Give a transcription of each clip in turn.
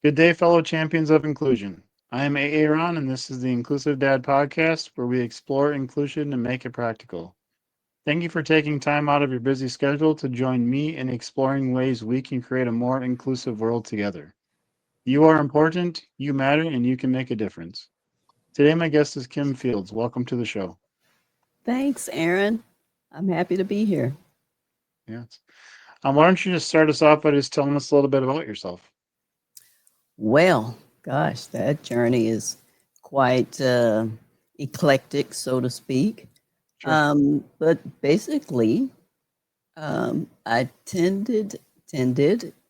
Good day, fellow champions of inclusion. I am Aaron, and this is the Inclusive Dad podcast where we explore inclusion and make it practical. Thank you for taking time out of your busy schedule to join me in exploring ways we can create a more inclusive world together. You are important, you matter, and you can make a difference. Today, my guest is Kim Fields. Welcome to the show. Thanks, Aaron. I'm happy to be here. Yes. Why don't you just start us off by just telling us a little bit about yourself? Well, gosh, that journey is quite eclectic, so to speak. Sure. But basically, I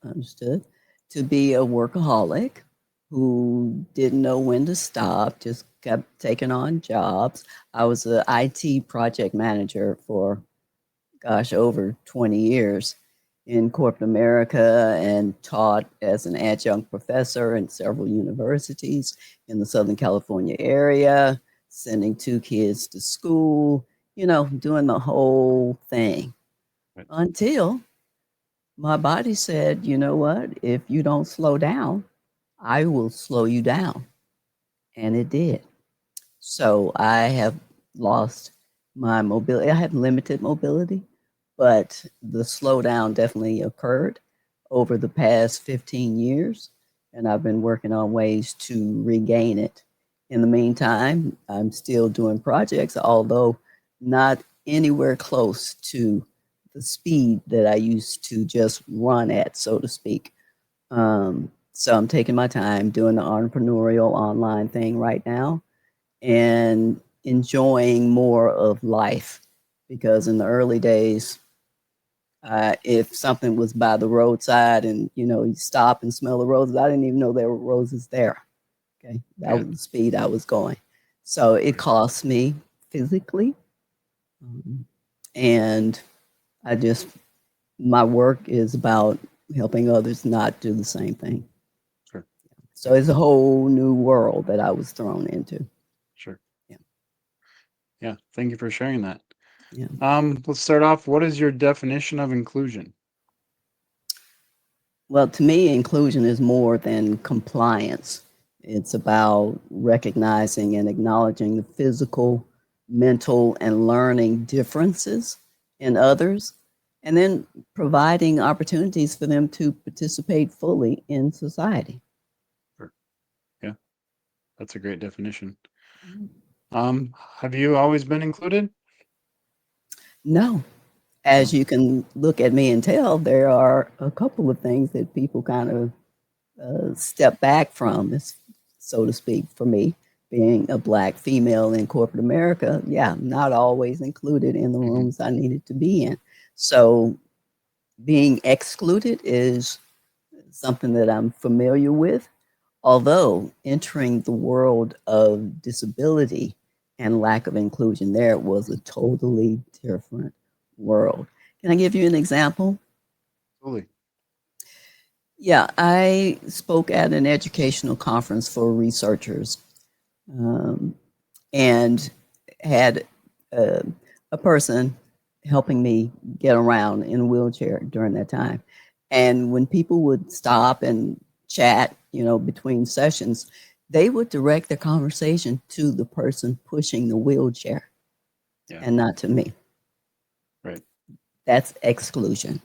understood, to be a workaholic who didn't know when to stop, just kept taking on jobs. I was an IT project manager for over 20 years in corporate America and taught as an adjunct professor in several universities in the Southern California area, sending two kids to school, doing the whole thing Right. until my body said, you know what, if you don't slow down, I will slow you down. And it did. So I have lost my mobility. I have limited mobility, but the slowdown definitely occurred over the past 15 years, and I've been working on ways to regain it. In the meantime, I'm still doing projects, although not anywhere close to the speed that I used to just run at, so to speak. So I'm taking my time doing the entrepreneurial online thing right now and enjoying more of life because in the early days, if something was by the roadside and you stop and smell the roses, I didn't even know there were roses there. Okay, that Yeah. was the speed I was going. So it Right. cost me physically, um, and I just my work is about helping others not do the same thing. Sure. So Yeah. it's a whole new world that I was thrown into. Sure. Yeah, Yeah. Thank you for sharing that. yeah. Let's start off. What is your definition of inclusion? Well, to me, inclusion is more than compliance. It's about recognizing and acknowledging the physical, mental, and learning differences in others, and then providing opportunities for them to participate fully in society. Sure. Yeah, that's a great definition. Have you always been included? No, as No. you can look at me and tell, there are a couple of things that people kind of step back from, so to speak, for me. Being a black female in corporate America, yeah, not always included in the Hmm. rooms I needed to be in. So being excluded is something that I'm familiar with, although entering the world of disability and lack of inclusion there was a totally different world. Can I give you an example? Absolutely. Yeah, I spoke at an educational conference for researchers um, and had uh, a person helping me get around in a wheelchair during that time. And when people would stop and chat, between sessions, they would direct their conversation to the person pushing the wheelchair Yeah. and not to me. Right. That's exclusion.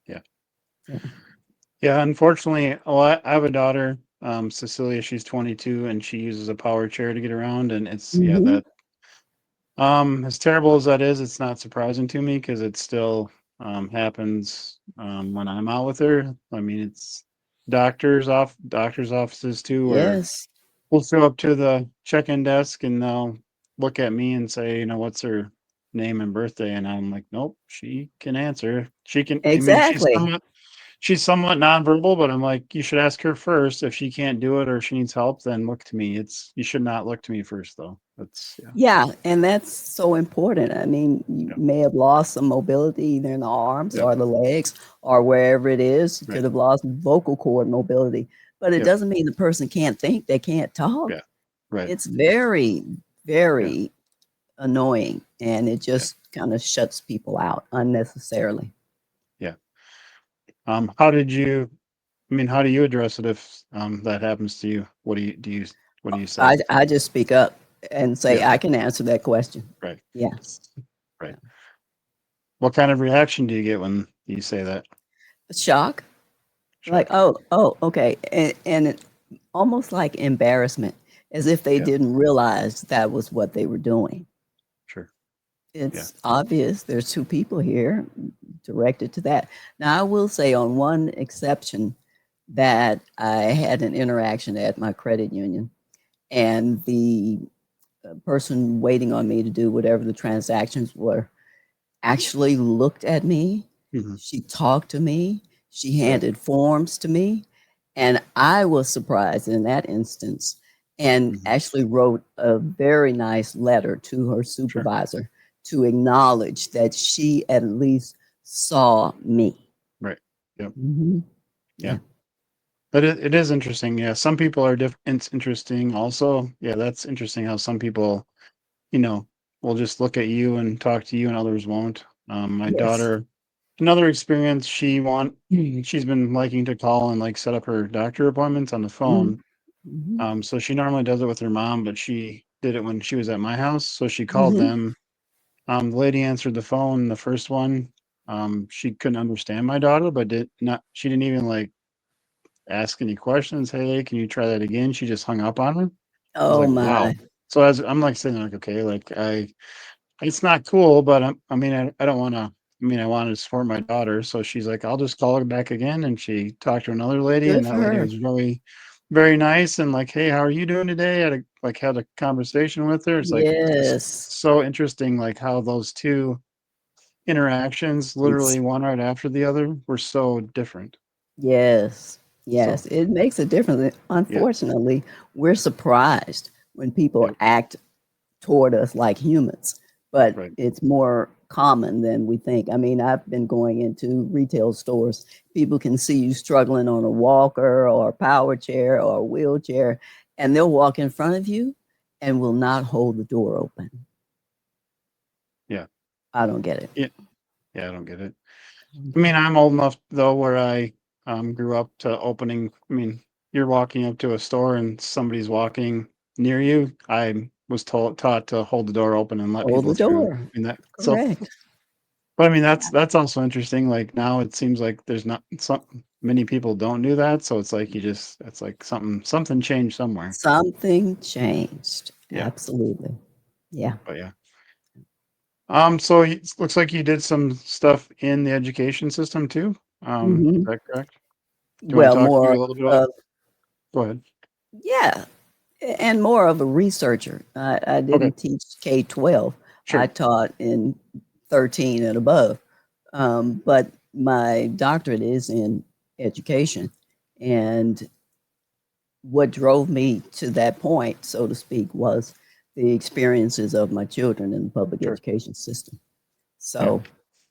Yeah. Yeah. Yeah. Unfortunately, I have a daughter, Cecilia. She's 22, and she uses a power chair to get around. And it's yeah Hmm. that as terrible as that is, it's not surprising to me because it still happens when I'm out with her. I mean, it's doctors' offices too, where Yes. we'll show up to the check-in desk and they'll look at me and say, what's her name and birthday? And I'm like, nope, she can answer. She can. I mean, Exactly. she's somewhat nonverbal, but I'm like, you should ask her first. If she can't do it or she needs help, then look to me. You should not look to me first, though. That's yeah, Yeah, and that's so important. I mean, you yeah, may have lost some mobility either in the arms yep, or the legs or wherever it is. You right, could have lost vocal cord mobility, but it yep, doesn't mean the person can't think, they can't talk. yeah, right, It's very, yeah, very annoying and it yeah, just kind of shuts people out unnecessarily. yeah. How did you? I mean, how do you address it if that happens to you? What do you say? I just speak up and say, Yeah, I can answer that question. right, Yeah. right. What kind of reaction do you get when you say that? Shock. Like, Shock. okay. And it, almost like embarrassment, as if they Yeah, didn't realize that was what they were doing. sure. Yeah. It's obvious there's two people here directed to that. Now, I will say, on one exception, that I had an interaction at my credit union, and the person waiting on me to do whatever the transactions were actually looked at me. Hmm. She talked to me. She Right. handed forms to me. And I was surprised in that instance and Hmm. actually wrote a very nice letter to her Sure. supervisor to acknowledge that she at least saw me. Right. Yep. Mhm. Yeah. Yeah. But it is interesting. Yeah. Some people are different. It's interesting also. Yeah. That's interesting how some people, you know, will just look at you and talk to you and others won't. My Yes. daughter, another experience, she's been liking to call and like set up her doctor appointments on the Mhm. phone. Mhm. So she normally does it with her mom, but she did it when she was at my house. So she called Mhm. them. The lady answered the phone, the first one. She couldn't understand my daughter, but she didn't even like ask any questions. Hey, can you try that again? She just hung up on her. I was Oh like, my. wow. So as I'm like saying like, okay, like it's not cool, but I don't want to. I mean, I wanted to support my daughter, so she's like, "I'll just call her back again." And she talked to another lady, Good and for that lady her. was very, very nice and like, "Hey, how are you doing today?" Had a conversation with her. It's like just Yes. so interesting, like how those two interactions, It's literally one right after the other, were so different. yes, So yes, it makes a difference. yeah, Unfortunately, we're surprised when people yep, act toward us like humans, but right, it's more common than we think. I mean, I've been going into retail stores. People can see you struggling on a walker or a power chair or a wheelchair, and they'll walk in front of you and will not hold the door open. yeah, I don't get it. yeah, yeah. I don't get it. I don't I get mean, it. I'm old enough though where I grew up to opening. I mean, you're walking up to a store and somebody's walking near you. I was taught to hold the door open and let Hold people the through. door. I mean that so, Correct. but I mean that's also interesting. Like now it seems like there's not some many people don't do that. So it's like it's like something changed somewhere. Something changed. Yeah, Absolutely. Yeah. but yeah. So it looks like you did some stuff in the education system too. Is Mhm. that correct? Do you want to Well, talk more maybe a little bit about? of Go ahead. yeah, and more of a researcher. I Okay, didn't teach K-12. I sure. taught in 13 and above. But my doctorate is in education. And what drove me to that point, so to speak, was the experiences of my children in the public Sure. education system. Yeah. So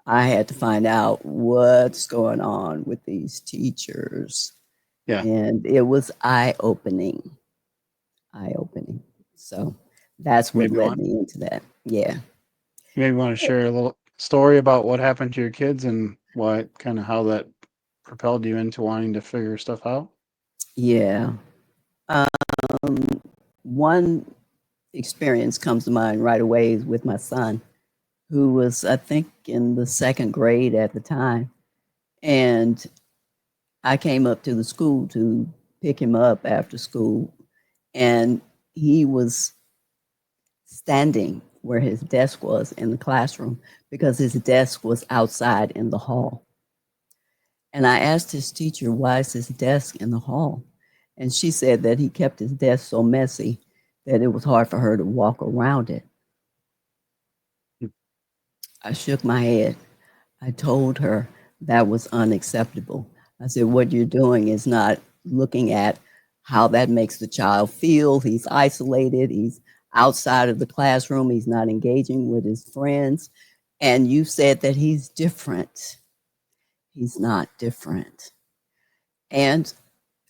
I had to find out what's going on with these teachers. Yeah. And it was eye opening. So that's what Maybe led want me into that. Yeah. maybe want to share a little story about what happened to your kids and what kind of how that propelled you into wanting to figure stuff out. Yeah. One experience comes to mind right away with my son, who was, I think, in the second grade at the time. And I came up to the school to pick him up after school. And he was standing where his desk was in the classroom because his desk was outside in the hall. And I asked his teacher, why is his desk in the hall? And she said that he kept his desk so messy that it was hard for her to walk around it. Mm. I shook my head. I told her that was unacceptable. I said, what you're doing is not looking at how that makes the child feel. He's isolated, he's outside of the classroom, he's not engaging with his friends. And you said that he's different. He's not different. And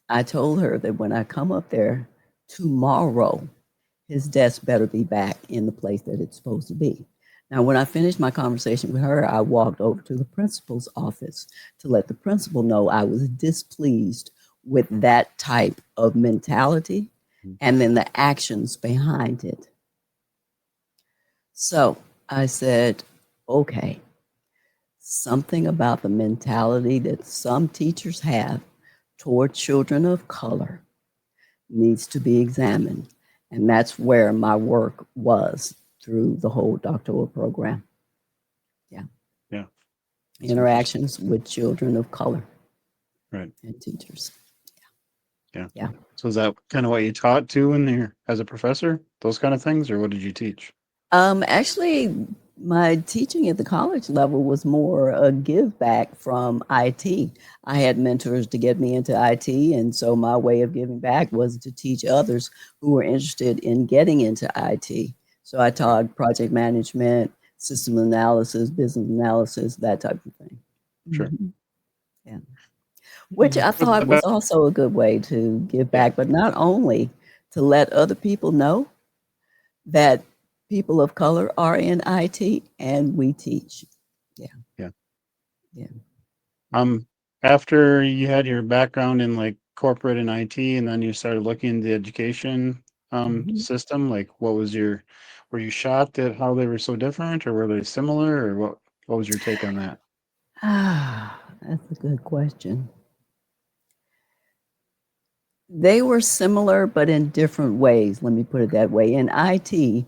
I told her that when I come up there tomorrow, his desk better be back in the place that it's supposed to be. Now, when I finished my conversation with her, I walked over to the principal's office to let the principal know I was displeased with that type of mentality Mhm. and then the actions behind it. So I said, okay, something about the mentality that some teachers have toward children of color needs to be examined. And that's where my work was through the whole doctoral program. Yeah. Yeah. That's interesting. Interactions with children of color Right. and teachers. Yeah. Yeah. So is that kind of what you taught too in there as a professor? Those kind of things, or what did you teach? Actually, my teaching at the college level was more a give back from IT. I had mentors to get me into IT, and so my way of giving back was to teach others who were interested in getting into IT. So I taught project management, system analysis, business analysis, that type of thing. Sure. Mhm. Yeah. Which I Was thought the was best? also a good way to give Yeah. back, but not only to let other people know that people of color are in IT and we teach. Yeah, Yeah. yeah. Um, After you had your background in like corporate and IT, and then you started looking into the education Mhm. system, like what was your, were you shocked at how they were so different, or were they similar, or what was your take on that? Ah, that's a good question. They were similar, but in different ways. Let me put it that way. In IT,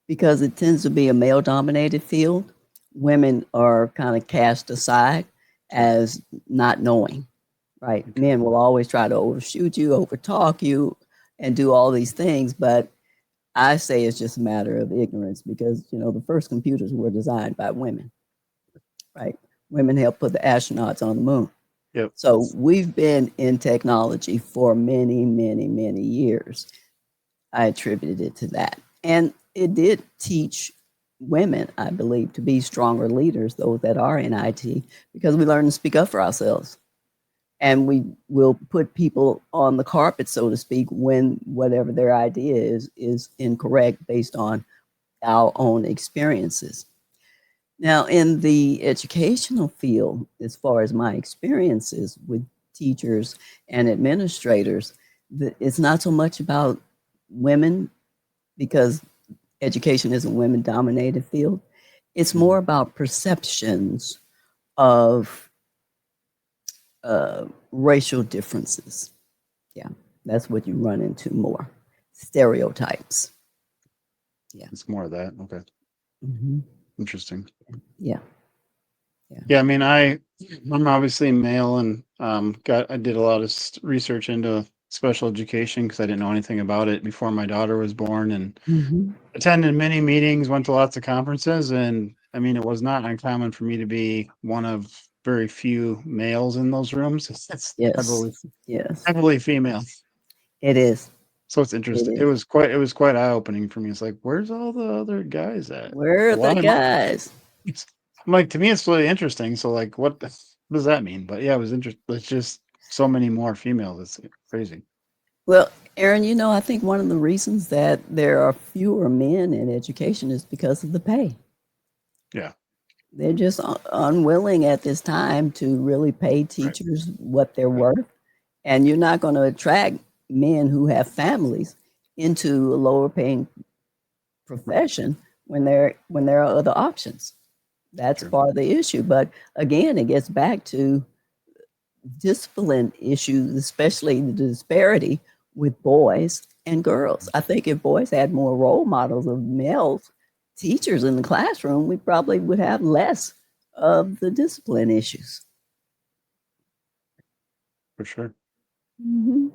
because it tends to be a male dominated field, women are kind of cast aside Sure. as not knowing, right? Okay. Men will always try to overshoot you, overtalk you, and do all these things. But I say it's just a matter of ignorance because, the first computers were designed by women, right? Women helped put the astronauts on the moon. Yep. So we've been in technology for many, many, many years. I attributed it to that. And it did teach women, I believe, to be stronger leaders, those that are in IT, because we learn to speak up for ourselves. And we will put people on the carpet, so to speak, when whatever their idea is incorrect based on our own experiences. Now, in the educational field, as far as my experiences with teachers and administrators, it's not so much about women because education is a women dominated field. It's Mhm. more about perceptions of racial differences. Yeah, that's what you run into more. Stereotypes. Yeah. It's more of that. Okay. Hmm. Interesting. Yeah. Yeah. Yeah, I mean, I'm obviously male, and I did a lot of research into special education because I didn't know anything about it before my daughter was born, and Hmm. attended many meetings, went to lots of conferences, and I mean, it was not uncommon for me to be one of very few males in those rooms. It's Yes. heavily Yes. heavily female. It is. So it's It interesting. is. It was quite eye opening for me. It's like, where's all the other guys at? Where are the Why am I? guys? I'm like, to me, it's really interesting. So like, what does that mean? But yeah, it was interesting. It's just so many more females. It's crazy. Well, Aaron, I think one of the reasons that there are fewer men in education is because of the pay. Yeah. They're just unwilling at this time to really pay Right. teachers what they're Right. worth. And you're not going to attract men who have families into a lower paying Right. profession when there are other options. That's True. part of the issue. But again, it gets back to discipline issues, especially the disparity with boys and girls. I think if boys had more role models of male teachers in the classroom, we probably would have less of the discipline issues. For sure. Hmm.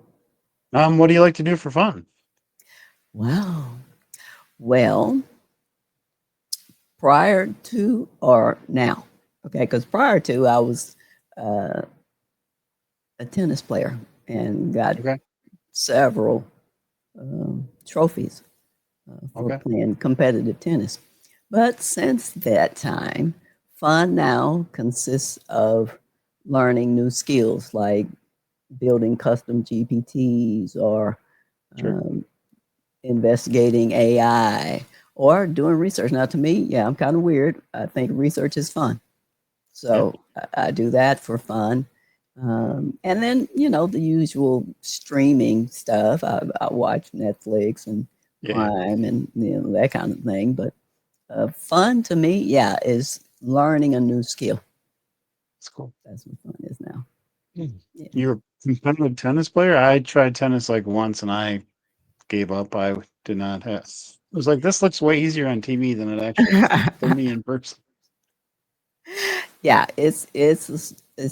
What do you like to do for fun? Wow. Well, prior to or now, okay, because prior to I was uh, a tennis player and got Okay. several trophies for Okay. playing competitive tennis. But since that time, fun now consists of learning new skills like building custom GPTs or Sure. um, investigating AI or doing research. Now, to me, yeah, I'm kind of weird. I think research is fun. Yeah. So I do that for fun. And then, the usual streaming stuff. I watch Netflix and Yeah, Prime and, that kind of thing. But fun to me, yeah, is learning a new skill. it's cool. That's what fun is now. Mm. Yeah. You're a competitive tennis player? I tried tennis like once and I gave up. I did not have. I was like, this looks way easier on TV than it actually is for me in person. Yeah, it's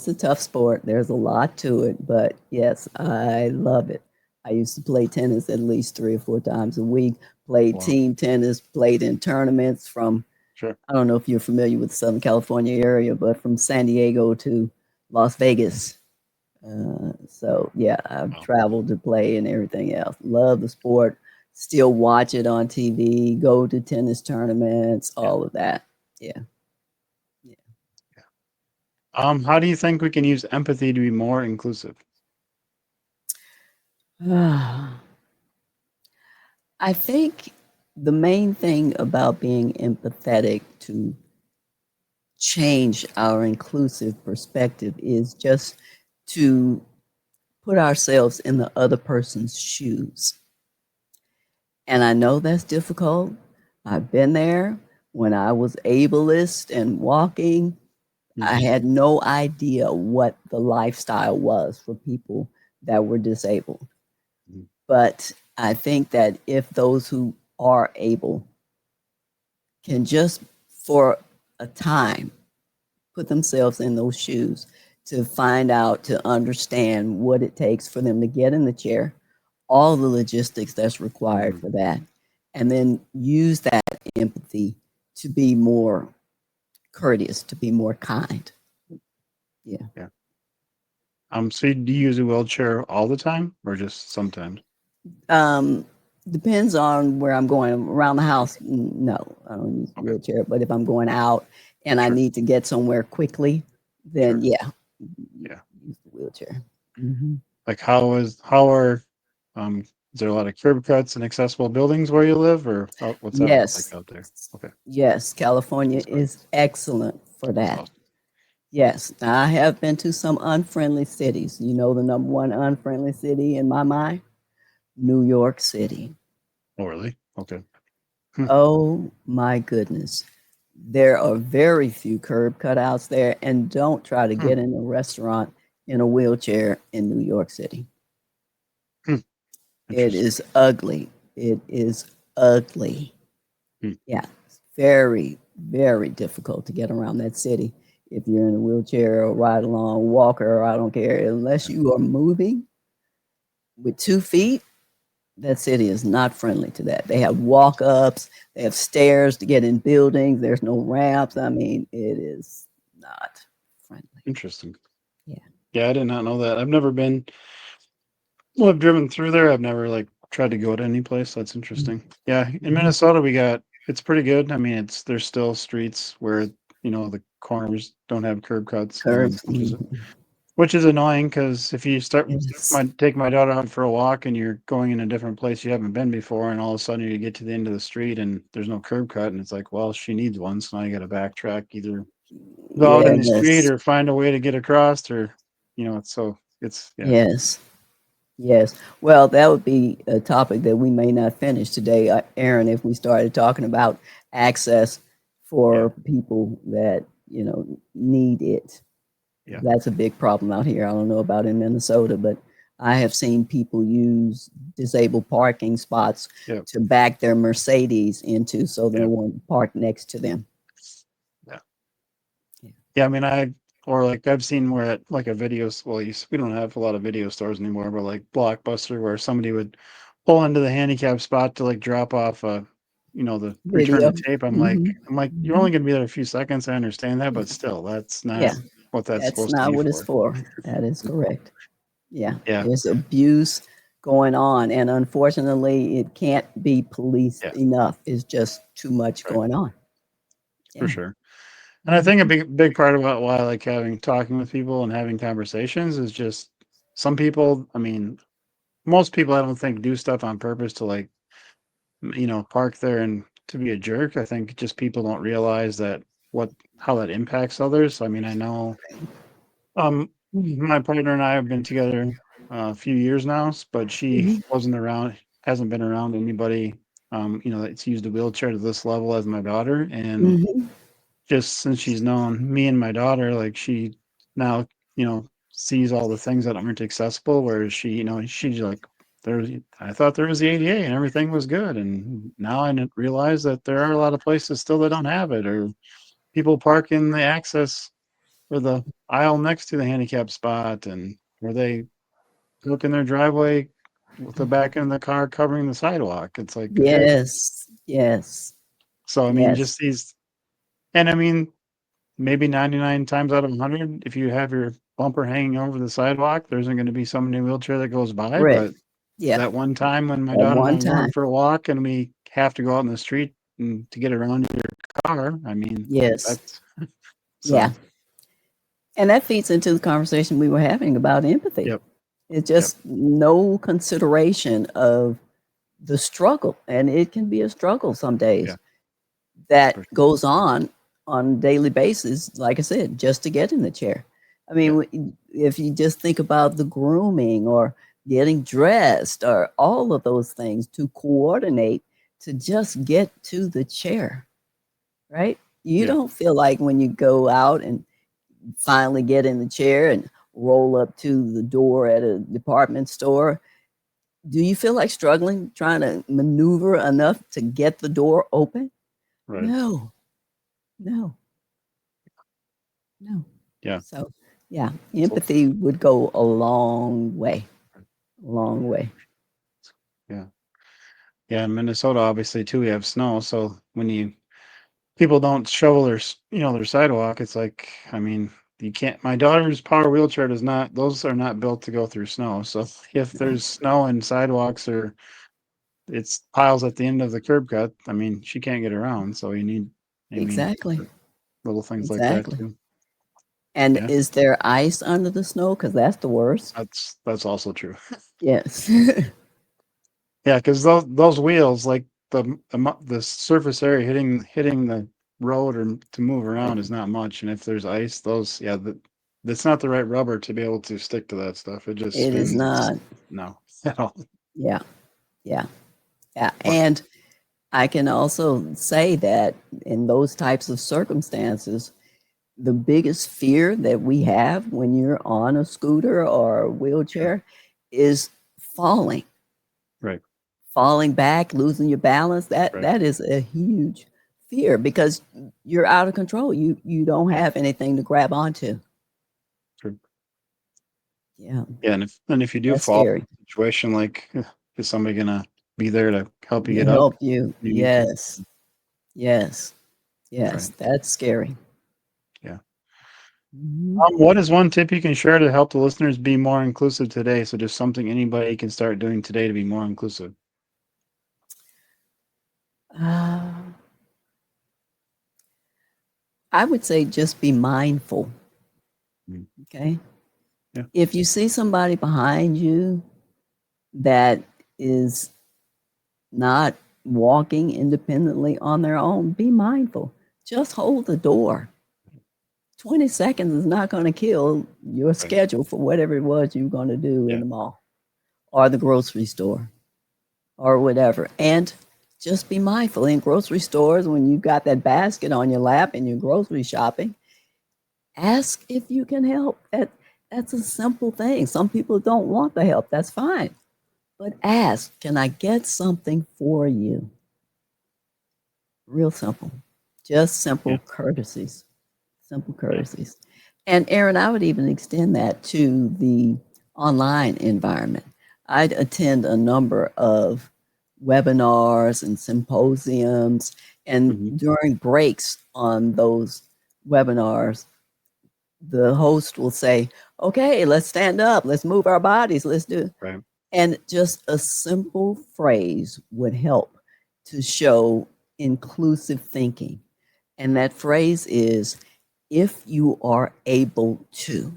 a tough sport. There's a lot to it, but yes, I love it. I used to play tennis at least 3 or 4 times a week. Played Wow. team tennis. Played in tournaments from, Sure. I don't know if you're familiar with the Southern California area, but from San Diego to Las Vegas. So yeah, I've Wow. traveled to play and everything else. Love the sport. Still watch it on TV. Go to tennis tournaments. Yeah. All of that. Yeah. Yeah. How do you think we can use empathy to be more inclusive? Yeah. I think the main thing about being empathetic to change our inclusive perspective is just to put ourselves in the other person's shoes. And I know that's difficult. I've been there when I was ableist and walking. I Hmm. had no idea what the lifestyle was for people that were disabled. But I think that if those who are able can just for a time put themselves in those shoes to find out, to understand what it takes for them to get in the chair, all the logistics that's required Hmm. for that, and then use that empathy to be more courteous, to be more kind. Yeah. Yeah. So do you use a wheelchair all the time or just sometimes? Um, Depends on where I'm going. Around the house, no, I don't use a Okay. wheelchair. But if I'm going out and I Sure. need to get somewhere quickly, then Sure. yeah, Yeah. use the wheelchair. Hmm. Like how are um is there a lot of curb cuts and accessible buildings where you live or what's that like Yes, out there? Okay. yes, California That's good. is excellent for That's that. awesome. Yes, now, I have been to some unfriendly cities. You know, the number one unfriendly city in my mind, New York City. Oh, really? Okay. Hmm. Oh my goodness. There are very few curb cutouts there, and don't try to Hmm. get in a restaurant in a wheelchair in New York City. Hmm. It Interesting. is ugly. It is ugly. Hmm. Yeah, it's very, very difficult to get around that city if you're in a wheelchair or ride along, walker, or I don't care. Unless Yeah. you are moving with 2 feet, that city is not friendly to that. They have walk ups, they have stairs to get in buildings, there's no ramps. I mean, it is not friendly. Interesting. Yeah. Yeah, I did not know that. I've never been. Well, I've driven through there. I've never like tried to go to any place. That's interesting. Yeah, in Mhm. Minnesota we got it's pretty good. I mean, it's there's still streets where the corners don't have curb cuts, Curves. which is annoying because if you start Yes. might take my daughter out for a walk and you're going in a different place you haven't been before, and all of a sudden you get to the end of the street and there's no curb cut, and it's like, well, she needs one, so now you got to backtrack either go out in the street Yes. or find a way to get across, or it's yeah, Yes. Yes. Well, that would be a topic that we may not finish today, Aaron, if we started talking about access yeah, for people that, need it. yeah, That's a big problem out here. I don't know about in Minnesota, but I have seen people use disabled parking spots yeah, to back their Mercedes into so they yeah, won't park next to them. yeah. Yeah. Yeah, I mean, or like I've seen where at like a well, we don't have a lot of video stores anymore, but like Blockbuster, where somebody would pull into the handicap spot to like drop off the return Video. the tape. Hmm. I'm like, you're Hmm. only gonna be there a few seconds. I understand that, Yeah. but still, that's Yeah. not what that's That's supposed to not be what it's for. for. That is correct. Yeah. Yeah, There's abuse going on. And unfortunately, it can't be policed yeah, enough. It's just too much right, going on. for Yeah. sure. And I think a Mhm. big part about why I like having talking with people and having conversations is just some people. I mean, most people I don't think do stuff on purpose to like park there and to be a jerk. I think just people don't realize that what how that impacts others. I mean, I know My partner and I have been together a few years now, but she Mhm. wasn't around, hasn't been around anybody, that's used a wheelchair to this level as my daughter. And Mhm. just since she's known me and my daughter, like she now, sees all the things that aren't accessible, whereas she's like, I thought there was the ADA and everything was good. And now I realize that there are a lot of places still that don't have it, or people park in the access or the aisle next to the handicap spot, and where they look in their driveway with the back end of the car covering the sidewalk. It's like, okay. Yes. Yes. So, I mean, Yes. just these, and I mean, maybe 99 times out of 100, if you have your bumper hanging over the sidewalk, there isn't going to be somebody in a wheelchair that goes by. Correct. But Yeah. that one time when my At daughter and I one are going time. for a walk and we have to go out in the street and to get around your car, I mean, Yes. that's Yeah. so, And that feeds into the conversation we were having about empathy. yep, It's yep, just no consideration of the struggle, and it can be a struggle some yeah, days that for sure. goes on a daily basis, like I said, just to get in the chair. I Yeah, mean, if you just think about the grooming or getting dressed or all of those things to coordinate to just get to the chair, right? You yeah, don't feel like when you go out and finally get in the chair and roll up to the door at a department store, do you feel like struggling trying to maneuver enough to get the door open? right. No, no, no. Yeah. So, yeah, So, empathy would go a long way, a long way. yeah. Yeah, in Minnesota, obviously too, we have snow. So when people don't shovel their sidewalk, it's like, I mean, you can't. My daughter's power wheelchair does not; those are not built to go through snow. So if No, there's snow and sidewalks or it's piles at the end of the curb cut, I mean, she can't get around. So you need, I mean, exactly, little things like that exactly. too. And Yeah, is there ice under the snow? Because that's the worst. that's also true. Yes. Yeah, because those wheels, like the surface area hitting the road or to move around is not much, and if there's ice, that's not the right rubber to be able to stick to that stuff. It just It is spins. It's not. no at all. Yeah, yeah, yeah. But And I can also say that in those types of circumstances, the biggest fear that we have when you're on a scooter or a yeah, wheelchair is falling, right, falling back, losing your balance. That right, that is a huge fear because you're out of control. You don't yeah, have anything to grab onto. true. Yeah, Yeah, and if you do that's fall in scary. a situation, like, is somebody gonna be there to help you To get up? help you. You need to. Yes, yes, yes. Right. That's scary. Yeah. Mhm. What is one tip you can share to help the listeners be more inclusive today? So just something anybody can start doing today to be more inclusive. Uh, I would say just be mindful. Mm. Okay. Yeah. If you see somebody behind you that is not walking independently on their own, be mindful. Just hold the door. 20 seconds is not going to kill your Right. schedule for whatever it was you're going to do in Yeah. the mall or the grocery store or whatever. And just be mindful in grocery stores when you've got that basket on your lap and you're grocery shopping, ask if you can help. That's a simple thing. Some people don't want the help. That's fine. But ask, can I get something for you? Real simple. Just Yeah. simple courtesies. Simple Right. courtesies. And Aaron, I would even extend that to the online environment. I'd attend a number of webinars and symposiums, and Hmm. during breaks on those webinars, the host will say, okay, let's stand up, let's move our bodies, let's do. Right. And just a simple phrase would help to show inclusive thinking. And that phrase is, if you are able to.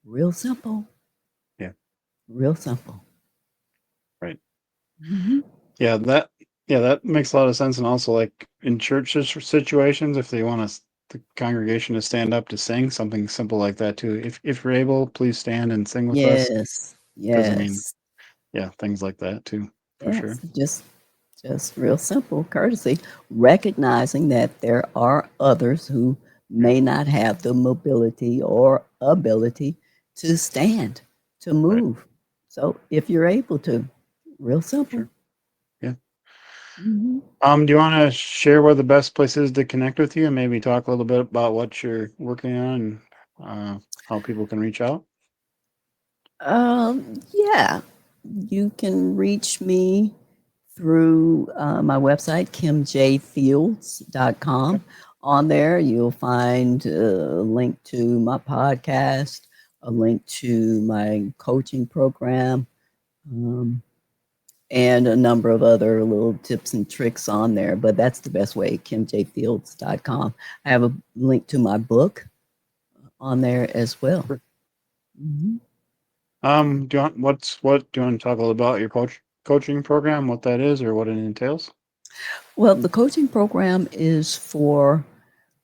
Real simple, Yeah. real simple. Right. Mhm. Yeah. That makes a lot of sense. And also, like in church situations, if they want to the congregation to stand up to sing, something simple like that too. If you're able, please stand and sing with us. Yes, Because I mean, yes, yeah, things like that too, for yes. sure. Just real simple courtesy, recognizing that there are others who Yeah, may not have the mobility or ability to stand, to right, move. So if you're able to, real simple. sure. Yeah. Mhm. Do you want to share where the best place is to connect with you, and maybe talk a little bit about what you're working on and how people can reach out? Yeah, you can reach me through my website, Okay, kimjfields.com. On there, you'll find a link to my podcast, a link to my coaching program, um, and a number of other little tips and tricks on there. But that's the best way, kimjfields.com. I have a link to my book on there as well. sure. Mhm. Do you want what do you want to talk a little about your coaching program, what that is, or what it entails? Well, the coaching program is for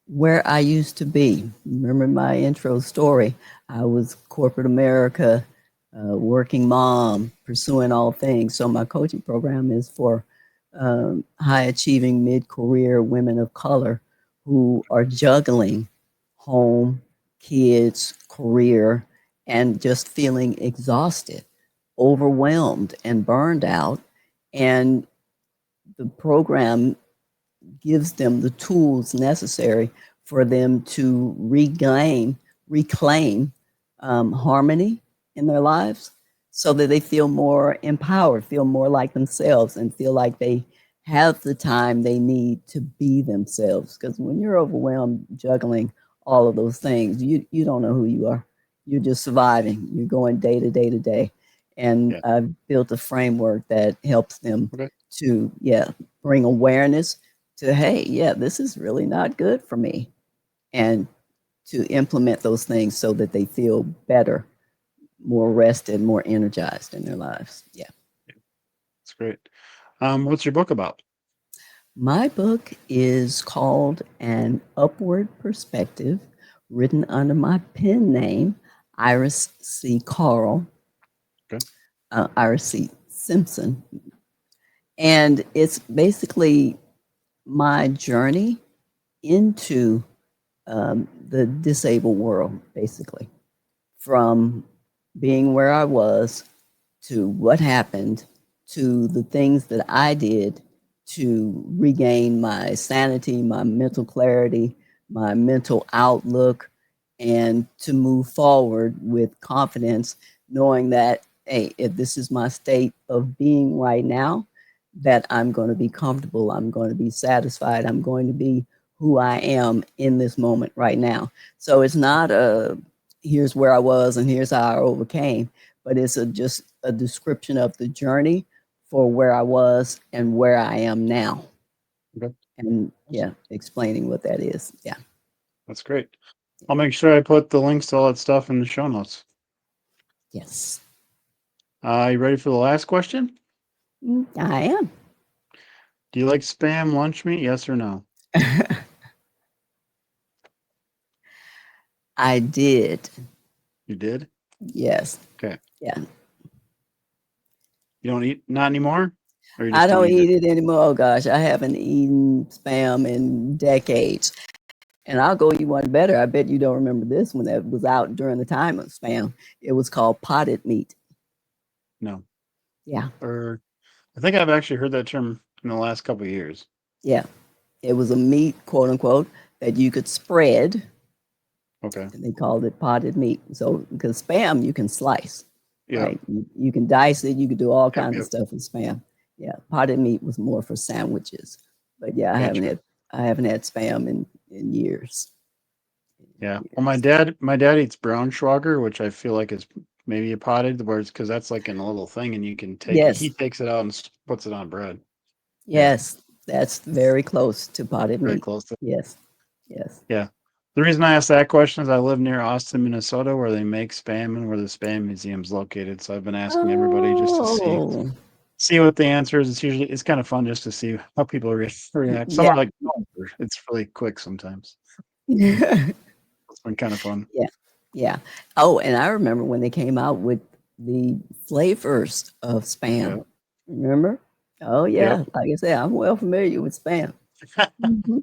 where I used to be. Remember my intro story? I was corporate America, working mom, pursuing all things. So my coaching program is for high achieving mid career women of color who are juggling home, kids, career, and just feeling exhausted, overwhelmed, and burned out. And the program gives them the tools necessary for them to reclaim harmony in their lives so that they feel more empowered, feel more like themselves, and feel like they have the time they need to be themselves. Because when you're overwhelmed juggling all of those things, you don't know who you are. You're just surviving. You're going day to day to day. And Yeah. I've built a framework that helps them Okay. to, yeah, bring awareness to, hey, yeah, this is really not good for me, and to implement those things so that they feel better, more rested, more energized in their lives. Yeah. That's great. What's your book about? My book is called An Upward Perspective, written under my pen name, Iris C. Carl, Okay. Iris C. Simpson. And it's basically my journey into the disabled world, basically, from being where I was to what happened to the things that I did to regain my sanity, my mental clarity, my mental outlook, and to move forward with confidence, knowing that, hey, if this is my state of being right now, that I'm going to be comfortable, I'm going to be satisfied, I'm going to be who I am in this moment right now. So it's not a here's where I was and here's how I overcame, but it's just a description of the journey for where I was and where I am now. Okay. And yeah, Awesome. explaining what that is. Yeah. That's great. I'll make sure I put the links to all that stuff in the show notes. Yes. You ready for the last question? I am. Do you like spam lunch meat? Yes or no? I did. You did? Yes. Okay. Yeah. You don't eat not anymore? Or you I just don't don't eat it? eat it anymore. Oh gosh, I haven't eaten spam in decades. And I'll go you one better. I bet you don't remember this one that was out during the time of spam. It was called potted meat. No. Yeah. Or I think I've actually heard that term in the last couple of years. Yeah. It was a meat, quote unquote, that you could spread, Okay. and they called it potted meat. So, because spam you can slice, Yep. right? You can dice it, you can do all Yep. kinds of Yep. stuff with spam. Yeah, potted meat was more for sandwiches. But yeah, Gotcha. I haven't had spam in years. Yeah. Well, my Years. dad, my dad eats brown schwager, which I feel like is maybe a potted, where it's because that's like in a little thing, and you can take it. Yes, He takes it out and puts it on bread. Yeah. yes, that's very close to potted Very meat. close to. Yes, yes. Yeah. The reason I asked that question is I live near Austin, Minnesota, where they make spam and where the spam museum's located. So I've been asking everybody just to Oh, see what the answer is. It's kind of fun just to see how people react. Some yeah. are like, "No," it's really quick sometimes. Yeah. It's been kind of fun. Yeah. Oh, and I remember when they came out with the flavors of Yeah. Spam. Remember? Oh, Yep. yeah. Like I said, I'm well familiar with Spam. Mhm.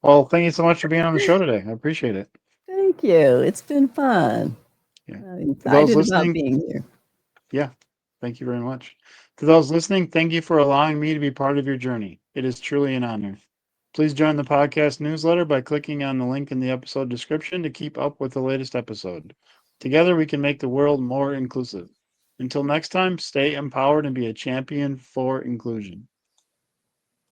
Well, thank you so much for being on the show today. I appreciate it. Thank you. It's been fun. Yeah. I'm To those excited about listening, being here. yeah, thank you very much. To those listening, thank you for allowing me to be part of your journey. It is truly an honor. Please join the podcast newsletter by clicking on the link in the episode description to keep up with the latest episode. Together, we can make the world more inclusive. Until next time, stay empowered and be a champion for inclusion.